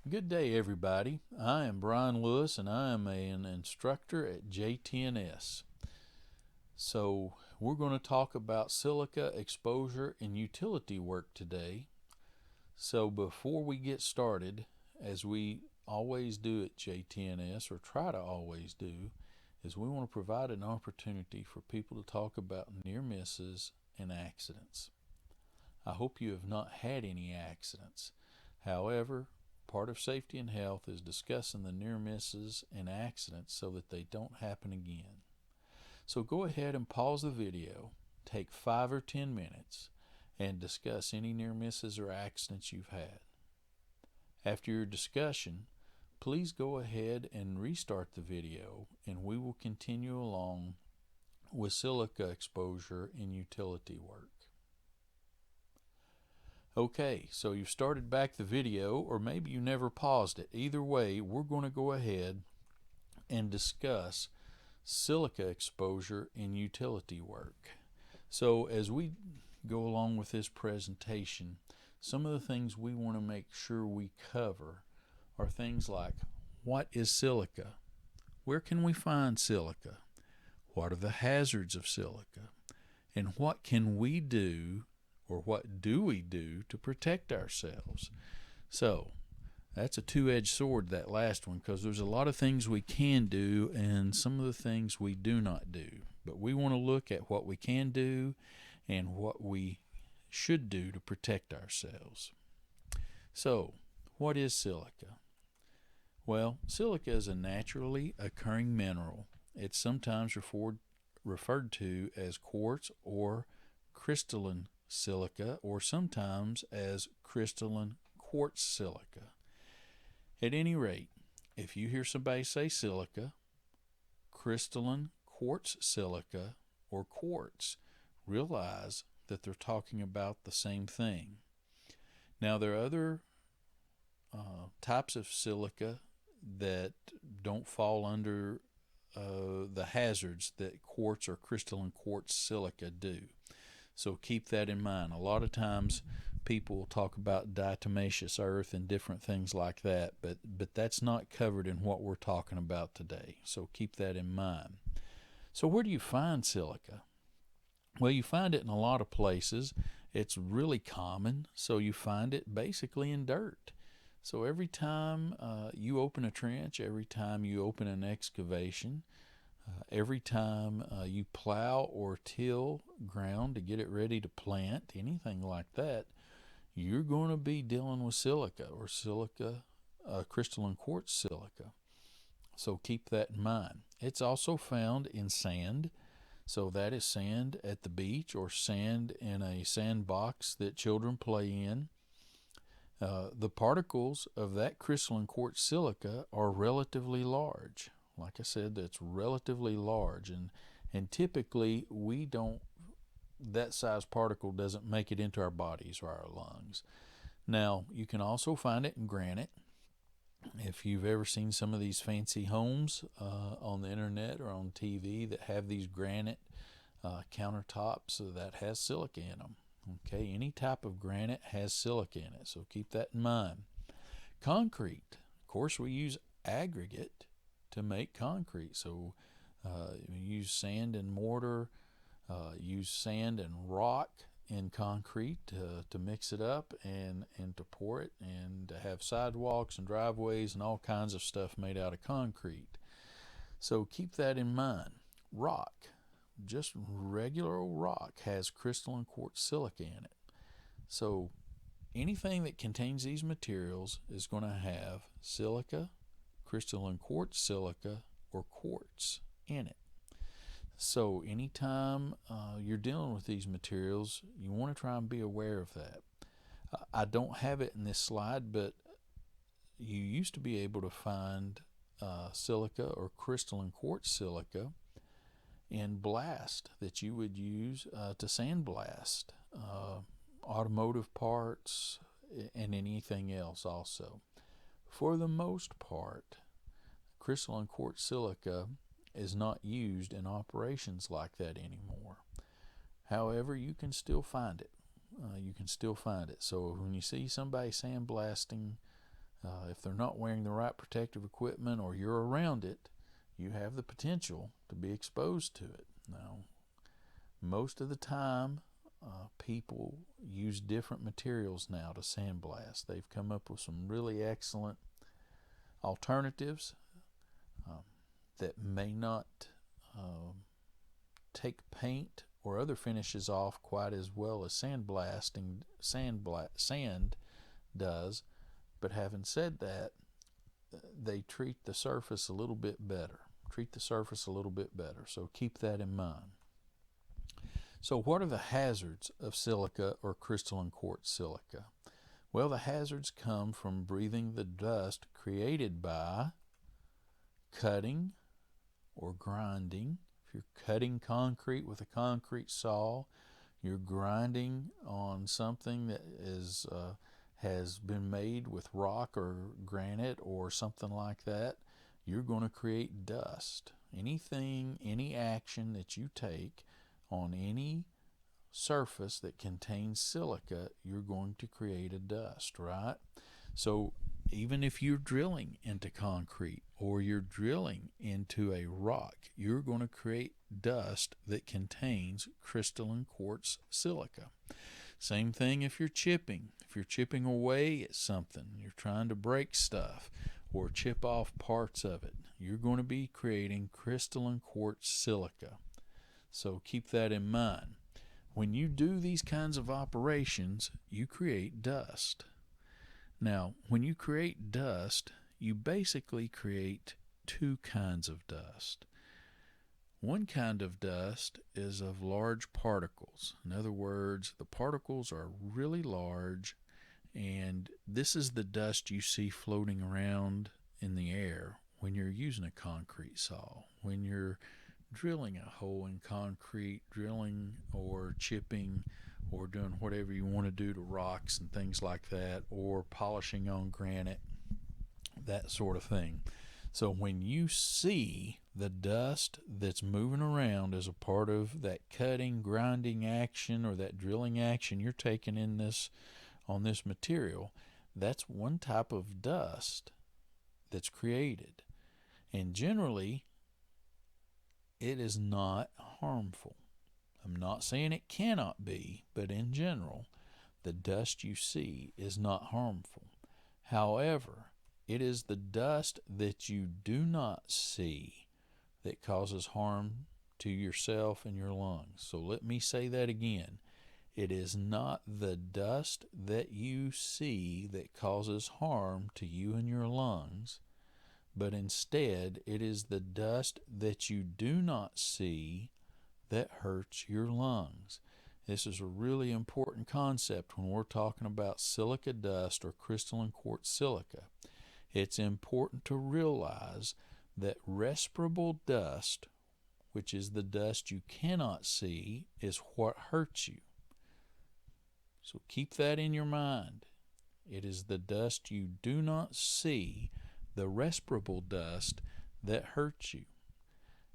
Good day, everybody. I am Brian Lewis, and I am an instructor at JTNS. So, we're going to talk about silica exposure and utility work today. So, before we get started, as we always do at JTNS, or try to always do, is we want to provide an opportunity for people to talk about near misses and accidents. I hope you have not had any accidents. However, part of safety and health is discussing the near misses and accidents so that they don't happen again. So go ahead and pause the video, take 5 or 10 minutes, and discuss any near misses or accidents you've had. After your discussion, please go ahead and restart the video, and we will continue along with silica exposure in utility work. Okay, so you've started back the video, or maybe you never paused it. Either way, we're going to go ahead and discuss silica exposure in utility work. So as we go along with this presentation, some of the things we want to make sure we cover are things like, what is silica? Where can we find silica? What are the hazards of silica? And what can we do, or what do we do to protect ourselves? So that's a two-edged sword, that last one, because there's a lot of things we can do and some of the things we do not do. But we want to look at what we can do and what we should do to protect ourselves. So, what is silica? Well, silica is a naturally occurring mineral. It's sometimes referred to as quartz or crystalline silica, or sometimes as crystalline quartz silica. At any rate, if you hear somebody say silica, crystalline quartz silica, or quartz, realize that they're talking about the same thing. Now, there are other types of silica that don't fall under the hazards that quartz or crystalline quartz silica do. So keep that in mind. A lot of times people will talk about diatomaceous earth and different things like that, but that's not covered in what we're talking about today. So keep that in mind. So where do you find silica? Well, you find it in a lot of places. It's really common, so you find it basically in dirt. So every time you open a trench, every time you open an excavation, every time you plow or till ground to get it ready to plant, anything like that, you're going to be dealing with silica, or crystalline quartz silica. So keep that in mind. It's also found in sand. So that is sand at the beach or sand in a sandbox that children play in. The particles of that crystalline quartz silica are relatively large. Like I said, that's relatively large, and typically that size particle doesn't make it into our bodies or our lungs. Now, you can also find it in granite. If you've ever seen some of these fancy homes on the internet or on TV that have these granite countertops, that has silica in them. Okay, any type of granite has silica in it, so keep that in mind. Concrete, of course, we use aggregate to make concrete. So we use sand and mortar, use sand and rock in concrete to mix it up and to pour it, and to have sidewalks and driveways and all kinds of stuff made out of concrete. So keep that in mind. Rock, just regular old rock, has crystalline quartz silica in it. So anything that contains these materials is going to have silica, crystalline quartz silica, or quartz in it. So anytime you're dealing with these materials, you want to try and be aware of that. I don't have it in this slide, but you used to be able to find silica or crystalline quartz silica in blast that you would use to sandblast automotive parts and anything else also. For the most part, crystalline quartz silica is not used in operations like that anymore. However, you can still find it. So when you see somebody sandblasting If they're not wearing the right protective equipment or you're around it, you have the potential to be exposed to it. Now, most of the time, people use different materials now to sandblast. They've come up with some really excellent alternatives that may not take paint or other finishes off quite as well as sand does. But having said that, they treat the surface a little bit better. So keep that in mind. So what are the hazards of silica or crystalline quartz silica? Well, the hazards come from breathing the dust created by cutting or grinding. If you're cutting concrete with a concrete saw, you're grinding on something that has been made with rock or granite or something like that, you're going to create dust. Any action that you take on any surface that contains silica, you're going to create a dust, right? So even if you're drilling into concrete or you're drilling into a rock, you're going to create dust that contains crystalline quartz silica. Same thing if you're chipping. If you're chipping away at something, you're trying to break stuff or chip off parts of it, you're going to be creating crystalline quartz silica. So keep that in mind. When you do these kinds of operations, you create dust. Now, when you create dust, you basically create two kinds of dust. One kind of dust is of large particles. In other words, the particles are really large, and this is the dust you see floating around in the air when you're using a concrete saw, when you're drilling a hole in concrete, drilling or chipping or doing whatever you want to do to rocks and things like that, or polishing on granite, that sort of thing. So when you see the dust that's moving around as a part of that cutting, grinding action or that drilling action you're taking on this material, that's one type of dust that's created. And generally, it is not harmful. I'm not saying it cannot be, but in general, the dust you see is not harmful. However, it is the dust that you do not see that causes harm to yourself and your lungs. So let me say that again. It is not the dust that you see that causes harm to you and your lungs, but instead it is the dust that you do not see that hurts your lungs. This is a really important concept when we're talking about silica dust or crystalline quartz silica. It's important to realize that respirable dust, which is the dust you cannot see, is what hurts you. So keep that in your mind. It is the dust you do not see, the respirable dust, that hurts you.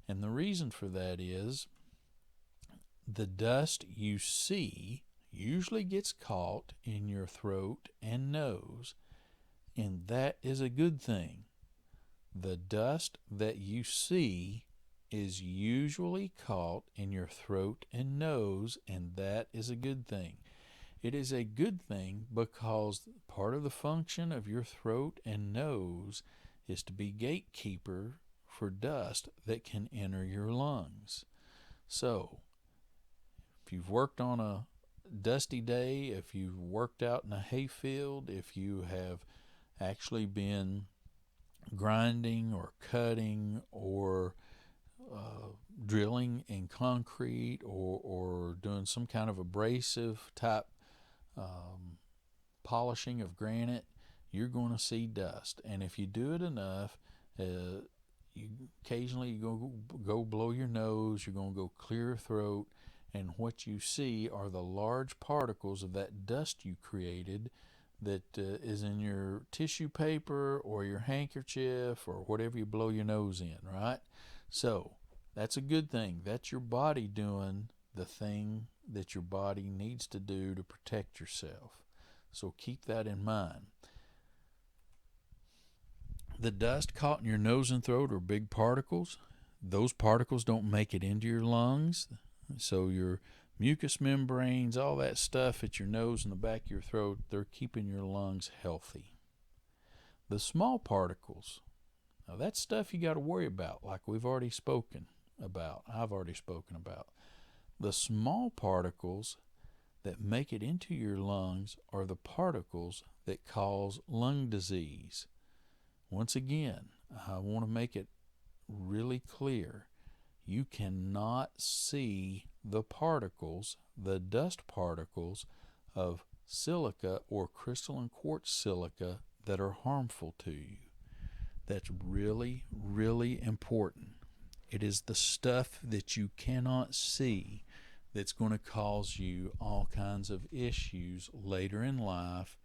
And the reason for that is the dust you see usually gets caught in your throat and nose, and that is a good thing. The dust that you see is usually caught in your throat and nose, and that is a good thing. It is a good thing because part of the function of your throat and nose is to be gatekeeper for dust that can enter your lungs. So, if you've worked on a dusty day, if you've worked out in a hayfield, if you have actually been grinding or cutting or drilling in concrete or doing some kind of abrasive type polishing of granite, you're going to see dust. And if you do it enough, occasionally you go blow your nose, you're going to go clear your throat, and what you see are the large particles of that dust you created that is in your tissue paper or your handkerchief or whatever you blow your nose in, right? So that's a good thing. That's your body doing the thing that your body needs to do to protect yourself. So keep that in mind. The dust caught in your nose and throat are big particles. Those particles don't make it into your lungs. So your mucous membranes, all that stuff at your nose and the back of your throat, they're keeping your lungs healthy. The small particles, now that's stuff you got to worry about, like we've already spoken about. I've already spoken about. The small particles that make it into your lungs are the particles that cause lung disease. Once again, I want to make it really clear. You cannot see the particles, the dust particles of silica or crystalline quartz silica that are harmful to you. That's really, really important. It is the stuff that you cannot see that's going to cause you all kinds of issues later in life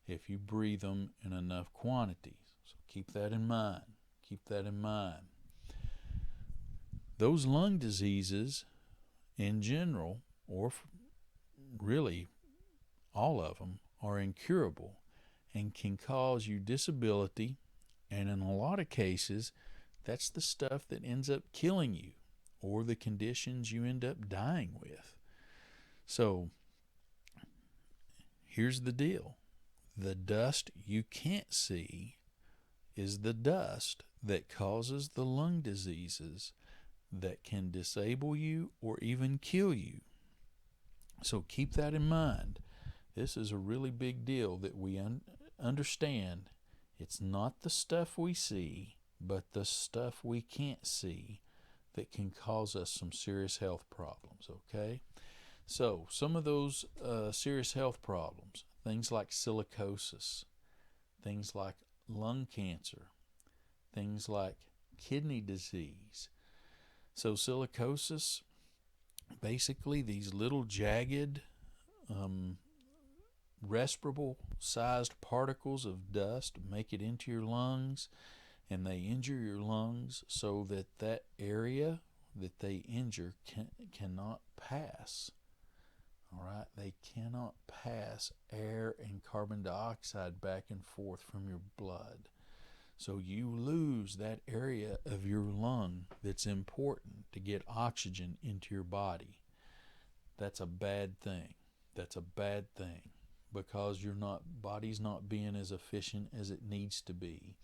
if you breathe them in enough quantities. So keep that in mind. Keep that in mind. Those lung diseases in general, or really all of them, are incurable and can cause you disability, and in a lot of cases, that's the stuff that ends up killing you or the conditions you end up dying with. So here's the deal. The dust you can't see is the dust that causes the lung diseases that can disable you or even kill you. So keep that in mind. This is a really big deal that we understand. It's not the stuff we see, but the stuff we can't see that can cause us some serious health problems, okay? So some of those serious health problems, things like silicosis, things like lung cancer, things like kidney disease. So silicosis, basically these little jagged, respirable sized particles of dust make it into your lungs, and they injure your lungs so that that area that they injure cannot pass. All right, they cannot pass air and carbon dioxide back and forth from your blood. So you lose that area of your lung that's important to get oxygen into your body. That's a bad thing. That's a bad thing, because your body's not being as efficient as it needs to be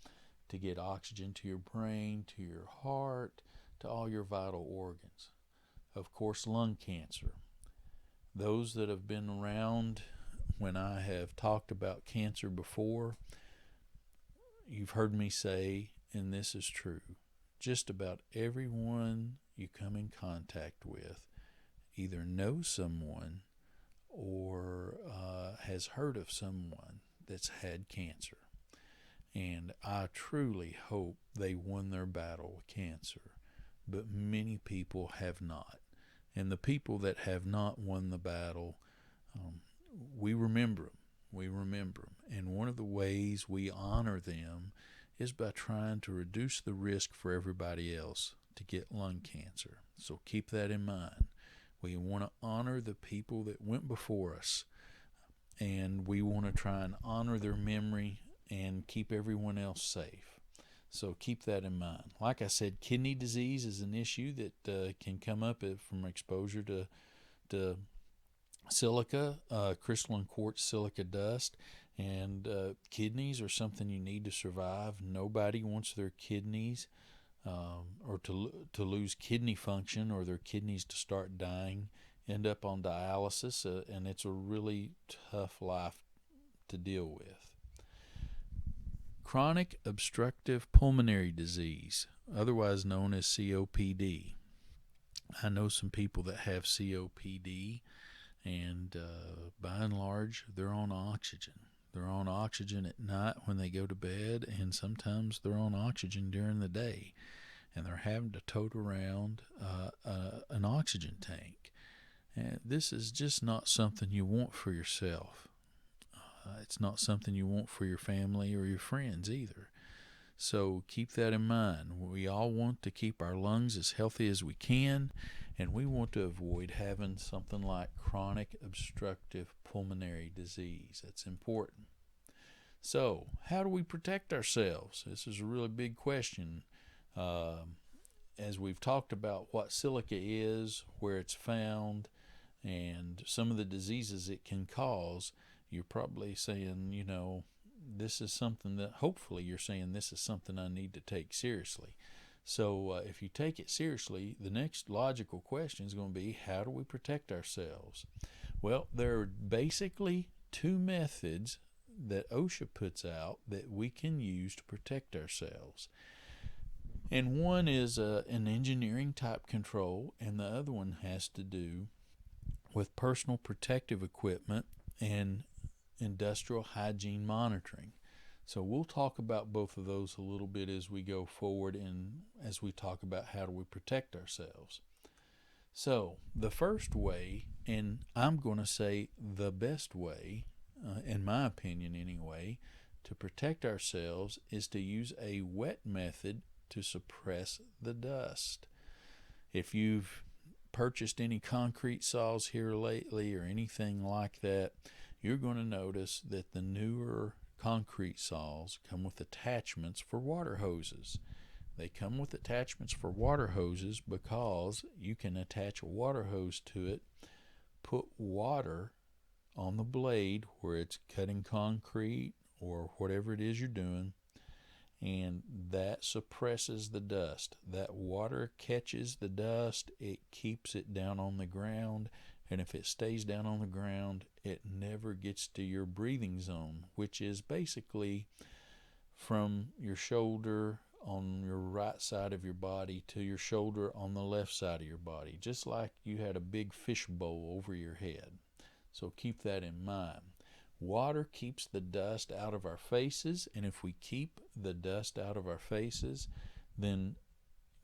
to get oxygen to your brain, to your heart, to all your vital organs. Of course, lung cancer. Those that have been around when I have talked about cancer before, you've heard me say, and this is true, just about everyone you come in contact with either knows someone or has heard of someone that's had cancer. And I truly hope they won their battle with cancer, but many people have not. And the people that have not won the battle, we remember them. We remember them. And one of the ways we honor them is by trying to reduce the risk for everybody else to get lung cancer. So keep that in mind. We want to honor the people that went before us, and we want to try and honor their memory and keep everyone else safe. So keep that in mind. Like I said, kidney disease is an issue that can come up from exposure to silica, crystalline quartz silica dust, and kidneys are something you need to survive. Nobody wants their kidneys or to lose kidney function, or their kidneys to start dying, end up on dialysis, and it's a really tough life to deal with. Chronic obstructive pulmonary disease, otherwise known as COPD. I know some people that have COPD, and by and large, they're on oxygen. They're on oxygen at night when they go to bed, and sometimes they're on oxygen during the day, and they're having to tote around an oxygen tank. And this is just not something you want for yourself. It's not something you want for your family or your friends either. So keep that in mind. We all want to keep our lungs as healthy as we can, and we want to avoid having something like chronic obstructive pulmonary disease. That's important. So, how do we protect ourselves? This is a really big question. As we've talked about what silica is, where it's found, and some of the diseases it can cause, you're probably saying, this is something that hopefully you're saying this is something I need to take seriously. So if you take it seriously, the next logical question is going to be, how do we protect ourselves? Well, there are basically two methods that OSHA puts out that we can use to protect ourselves. And one is an engineering type control, and the other one has to do with personal protective equipment and industrial hygiene monitoring. So we'll talk about both of those a little bit as we go forward and as we talk about how do we protect ourselves. So the first way, and I'm going to say the best way, in my opinion anyway, to protect ourselves is to use a wet method to suppress the dust. If you've purchased any concrete saws here lately or anything like that, you're going to notice that the newer concrete saws come with attachments for water hoses. They come with attachments for water hoses because you can attach a water hose to it, put water on the blade where it's cutting concrete or whatever it is you're doing, and that suppresses the dust. That water catches the dust, it keeps it down on the ground, and if it stays down on the ground, it never gets to your breathing zone, which is basically from your shoulder on your right side of your body to your shoulder on the left side of your body, just like you had a big fish bowl over your head. So keep that in mind. Water keeps the dust out of our faces, and if we keep the dust out of our faces, then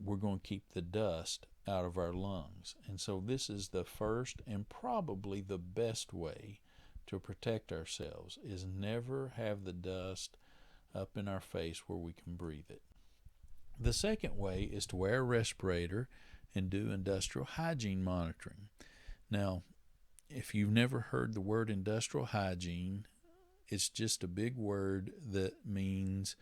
we're going to keep the dust out of our lungs. And so this is the first and probably the best way to protect ourselves, is never have the dust up in our face where we can breathe it. The second way is to wear a respirator and do industrial hygiene monitoring. Now, if you've never heard the word industrial hygiene, it's just a big word that means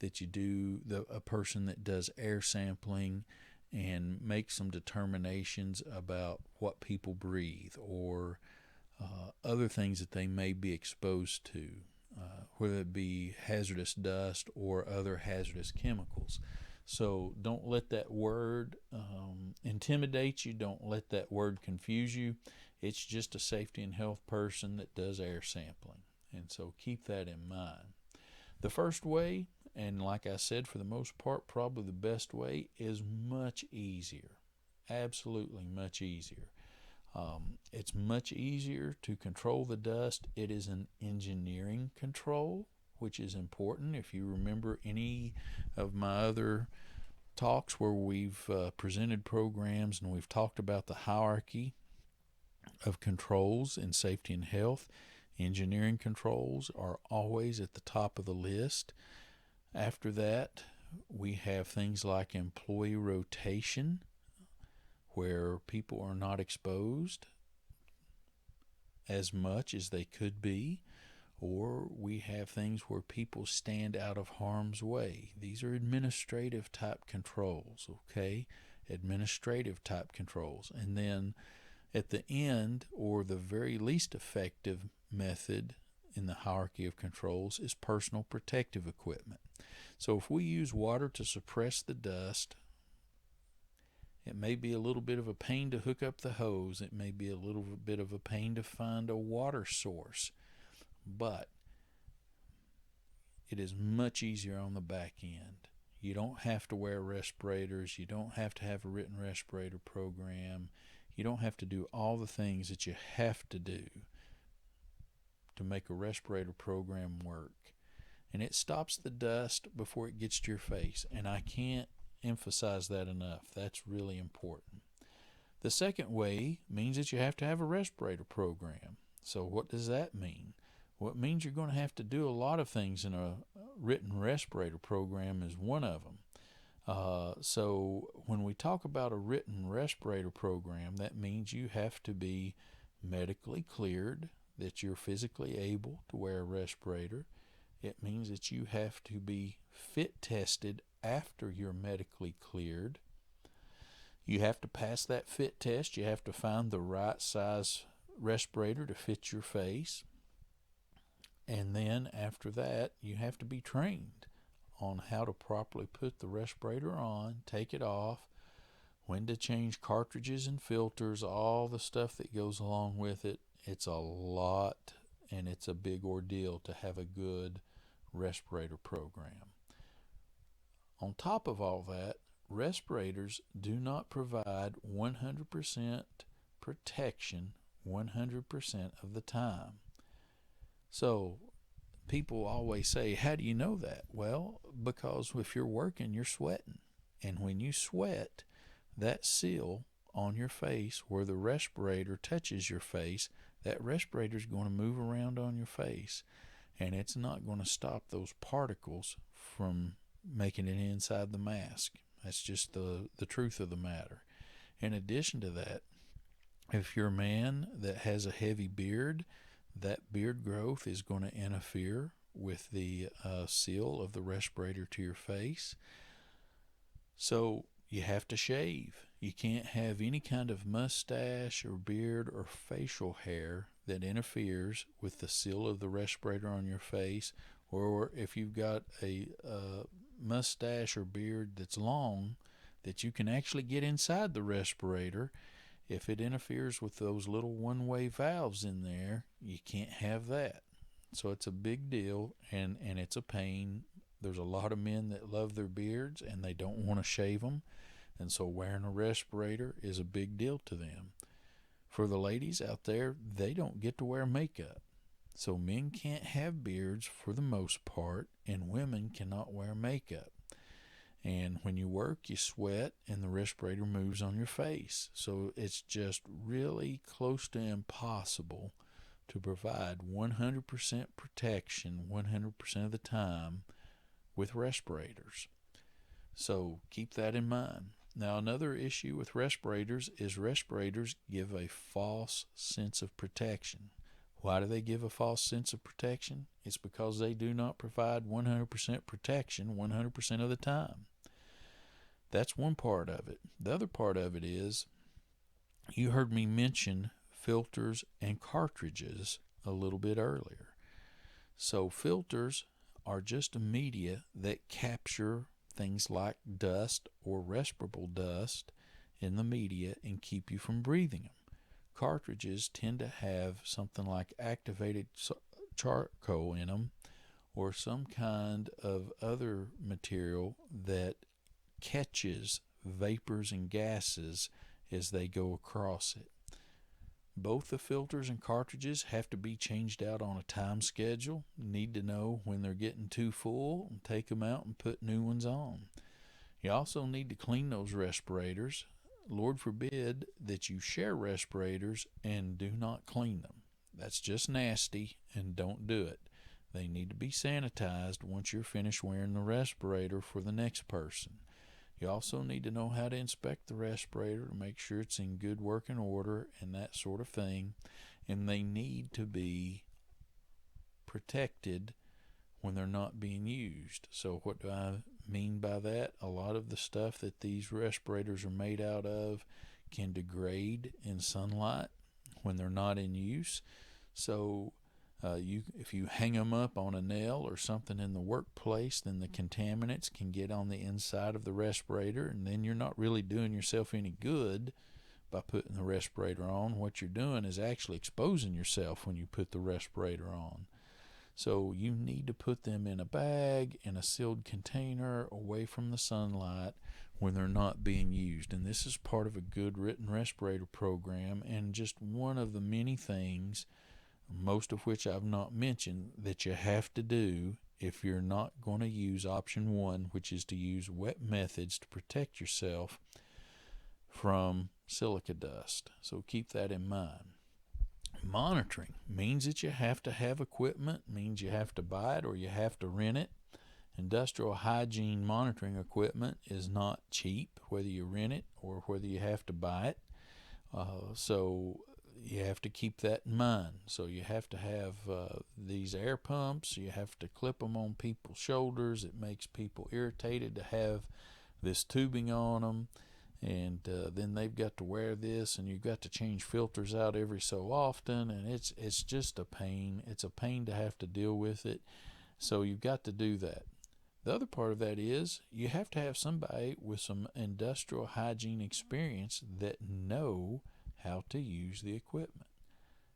that you do a person that does air sampling and makes some determinations about what people breathe or other things that they may be exposed to, whether it be hazardous dust or other hazardous chemicals. So don't let that word intimidate you. Don't let that word confuse you. It's just a safety and health person that does air sampling. And so keep that in mind. The first way, and like I said, for the most part, probably the best way, is much easier. Absolutely much easier. It's much easier to control the dust. It is an engineering control, which is important. If you remember any of my other talks where we've presented programs and we've talked about the hierarchy of controls in safety and health, engineering controls are always at the top of the list. After that, we have things like employee rotation, where people are not exposed as much as they could be, or we have things where people stand out of harm's way. These are administrative type controls, okay? Administrative type controls. And then at the end, or the very least effective method in the hierarchy of controls, is personal protective equipment. So if we use water to suppress the dust, it may be a little bit of a pain to hook up the hose. It may be a little bit of a pain to find a water source. But it is much easier on the back end. You don't have to wear respirators. You don't have to have a written respirator program. You don't have to do all the things that you have to do to make a respirator program work. And it stops the dust before it gets to your face. And I can't emphasize that enough. That's really important. The second way means that you have to have a respirator program. So what does that mean? Well, it means you're going to have to do a lot of things, in a written respirator program is one of them. So when we talk about a written respirator program, that means you have to be medically cleared, that you're physically able to wear a respirator, It means that you have to be fit tested after you're medically cleared. You have to pass that fit test. You have to find the right size respirator to fit your face. And then after that, you have to be trained on how to properly put the respirator on, take it off, when to change cartridges and filters, all the stuff that goes along with it. It's a lot, and it's a big ordeal to have a good respirator program. On top of all that, respirators do not provide 100% protection 100% of the time. So people always say, how do you know that? Well, because if you're working, you're sweating. And when you sweat, that seal on your face where the respirator touches your face, that respirator is going to move around on your face, and it's not going to stop those particles from making it inside the mask. That's just the truth of the matter. In addition to that, if you're a man that has a heavy beard, that beard growth is going to interfere with the seal of the respirator to your face. So you have to shave. You can't have any kind of mustache or beard or facial hair that interferes with the seal of the respirator on your face. Or if you've got a mustache or beard that's long, that you can actually get inside the respirator, if it interferes with those little one-way valves in there, you can't have that. So it's a big deal, and it's a pain. There's a lot of men that love their beards and they don't want to shave them, and so wearing a respirator is a big deal to them. For the ladies out there, they don't get to wear makeup. So men can't have beards for the most part, and women cannot wear makeup. And when you work, you sweat, and the respirator moves on your face. So it's just really close to impossible to provide 100% protection 100% of the time with respirators. So keep that in mind. Now, another issue with respirators is respirators give a false sense of protection. Why do they give a false sense of protection? It's because they do not provide 100% protection 100% of the time. That's one part of it. The other part of it is, you heard me mention filters and cartridges a little bit earlier. So filters are just a media that capture things like dust or respirable dust in the media and keep you from breathing them. Cartridges tend to have something like activated charcoal in them, or some kind of other material that catches vapors and gases as they go across it. Both the filters and cartridges have to be changed out on a time schedule. You need to know when they're getting too full and take them out and put new ones on. You also need to clean those respirators. Lord forbid that you share respirators and do not clean them. That's just nasty, and don't do it. They need to be sanitized once you're finished wearing the respirator for the next person. You also need to know how to inspect the respirator to make sure it's in good working order and that sort of thing. And they need to be protected when they're not being used. So what do I mean by that? A lot of the stuff that these respirators are made out of can degrade in sunlight when they're not in use. So if you hang them up on a nail or something in the workplace, then the contaminants can get on the inside of the respirator, and then you're not really doing yourself any good by putting the respirator on. What you're doing is actually exposing yourself when you put the respirator on. So you need to put them in a bag, in a sealed container, away from the sunlight when they're not being used. And this is part of a good written respirator program, and just one of the many things, most of which I've not mentioned, that you have to do if you're not going to use option one, which is to use wet methods to protect yourself from silica dust. So keep that in mind. Monitoring means that you have to have equipment, means you have to buy it or you have to rent it. Industrial hygiene monitoring equipment is not cheap, whether you rent it or whether you have to buy it. So you have to keep that in mind. So you have to have these air pumps. You have to clip them on people's shoulders. It makes people irritated to have this tubing on them, and then they've got to wear this, and you've got to change filters out every so often, and it's just a pain. It's a pain to have to deal with it. So you've got to do that. The other part of that is you have to have somebody with some industrial hygiene experience that know how to use the equipment.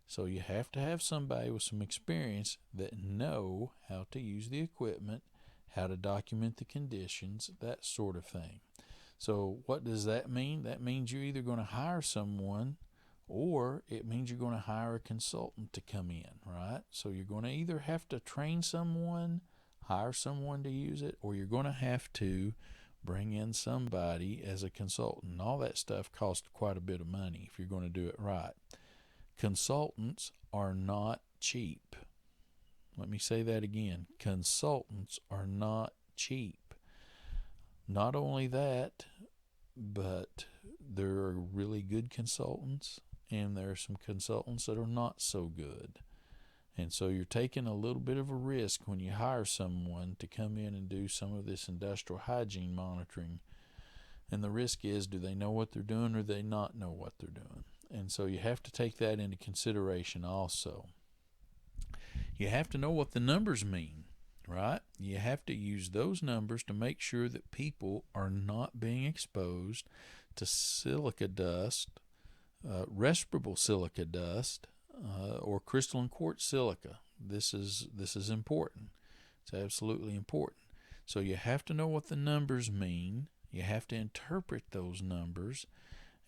So you have to have somebody with some experience that know how to use the equipment, how to document the conditions, that sort of thing. So what does that mean? That means you're either going to hire someone, or it means you're going to hire a consultant to come in, right? So you're going to either have to train someone, hire someone to use it, or you're going to have to bring in somebody as a consultant. All that stuff costs quite a bit of money if you're going to do it right. Consultants are not cheap. Let me say that again. Consultants are not cheap. Not only that, but there are really good consultants, and there are some consultants that are not so good. And so you're taking a little bit of a risk when you hire someone to come in and do some of this industrial hygiene monitoring. And the risk is, do they know what they're doing, or do they not know what they're doing? And so you have to take that into consideration also. You have to know what the numbers mean, right? You have to use those numbers to make sure that people are not being exposed to silica dust, respirable silica dust, or crystalline quartz silica. This is important. It's absolutely important. So you have to know what the numbers mean. You have to interpret those numbers,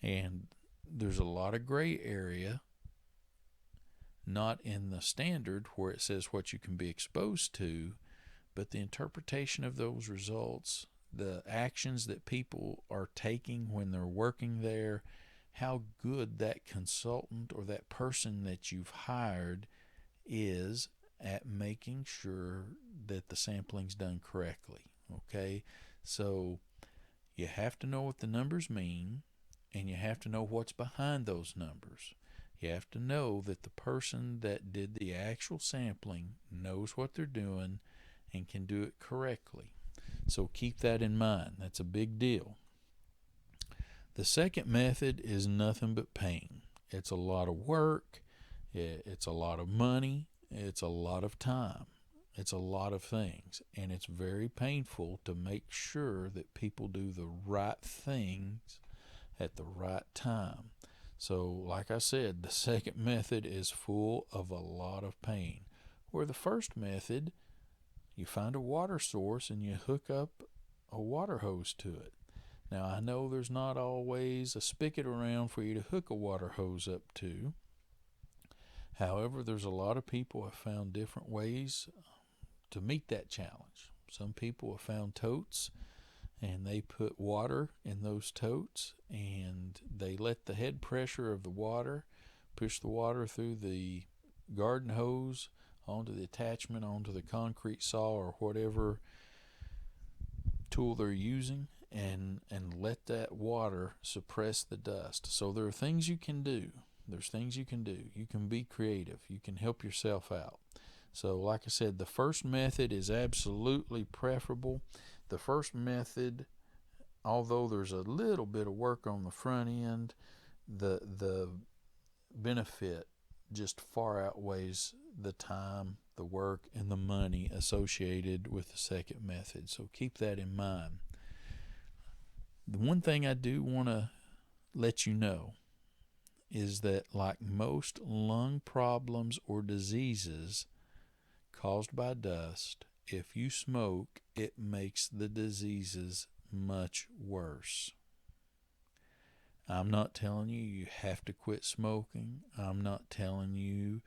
and there's a lot of gray area, not in the standard where it says what you can be exposed to, but the interpretation of those results, the actions that people are taking when they're working there, how good that consultant or that person that you've hired is at making sure that the sampling's done correctly. Okay, so you have to know what the numbers mean, and you have to know what's behind those numbers. You have to know that the person that did the actual sampling knows what they're doing and can do it correctly. So keep that in mind. That's a big deal. The second method is nothing but pain. It's a lot of work. It's a lot of money. It's a lot of time. It's a lot of things. And it's very painful to make sure that people do the right things at the right time. So, like I said, the second method is full of a lot of pain. Where the first method, you find a water source and you hook up a water hose to it. Now, I know there's not always a spigot around for you to hook a water hose up to. However, there's a lot of people have found different ways to meet that challenge. Some people have found totes, and they put water in those totes, and they let the head pressure of the water push the water through the garden hose onto the attachment, onto the concrete saw or whatever tool they're using, and let that water suppress the dust. So there are things you can do. There's things you can do. You can be creative. You can help yourself out. So like I said, the first method is absolutely preferable. The first method, although there's a little bit of work on the front end, the benefit just far outweighs the time, the work, and the money associated with the second method. So keep that in mind. The one thing I do want to let you know is that, like most lung problems or diseases caused by dust, if you smoke, it makes the diseases much worse. I'm not telling you you have to quit smoking. I'm not telling you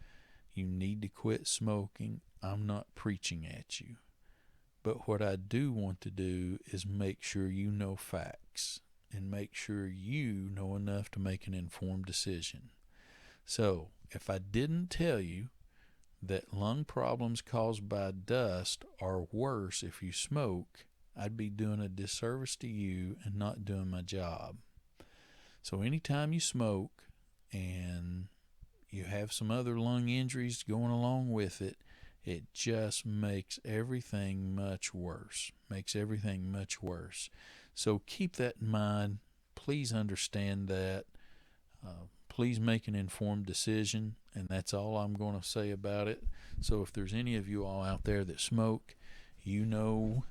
you need to quit smoking. I'm not preaching at you. But what I do want to do is make sure you know facts and make sure you know enough to make an informed decision. So, if I didn't tell you that lung problems caused by dust are worse if you smoke, I'd be doing a disservice to you and not doing my job. So anytime you smoke and you have some other lung injuries going along with it, it just makes everything much worse. So keep that in mind. Please understand that. Please make an informed decision, and that's all I'm going to say about it. So if there's any of you all out there that smoke, you know,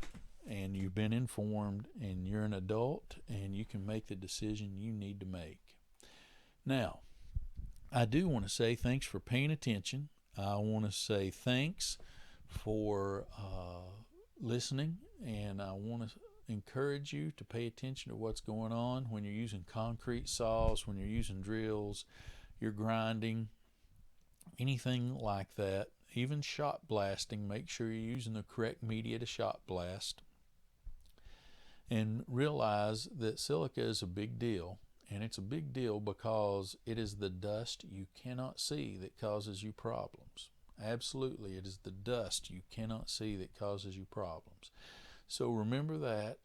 and you've been informed, and you're an adult, and you can make the decision you need to make. Now, I do want to say thanks for paying attention. I want to say thanks for listening, and I want to encourage you to pay attention to what's going on when you're using concrete saws, when you're using drills, you're grinding, anything like that. Even shot blasting, make sure you're using the correct media to shot blast. And realize that silica is a big deal, and it's a big deal because it is the dust you cannot see that causes you problems. Absolutely, it is the dust you cannot see that causes you problems. So remember that,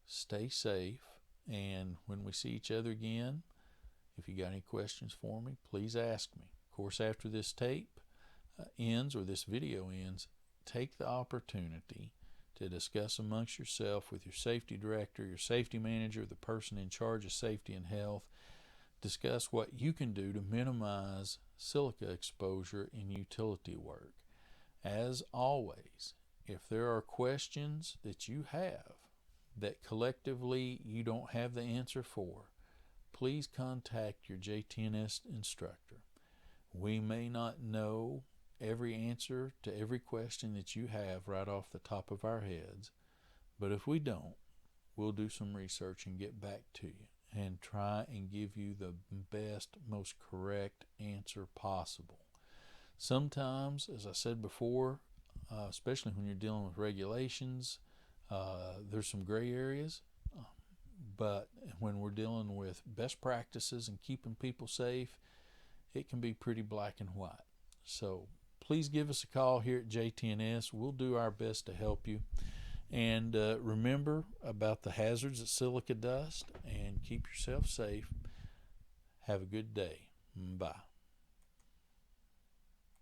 stay safe, and when we see each other again, if you got any questions for me, please ask me. Of course, after this tape ends, or this video ends, take the opportunity to discuss amongst yourself with your safety director, your safety manager, the person in charge of safety and health. Discuss what you can do to minimize silica exposure in utility work. As always, if there are questions that you have that collectively you don't have the answer for, please contact your JTNS instructor. We may not know every answer to every question that you have right off the top of our heads, but if we don't, we'll do some research and get back to you and try and give you the best, most correct answer possible. Sometimes, as I said before, especially when you're dealing with regulations, there's some gray areas, but when we're dealing with best practices and keeping people safe, it can be pretty black and white. So please give us a call here at JTNS. We'll do our best to help you. And remember about the hazards of silica dust, and keep yourself safe. Have a good day. Bye.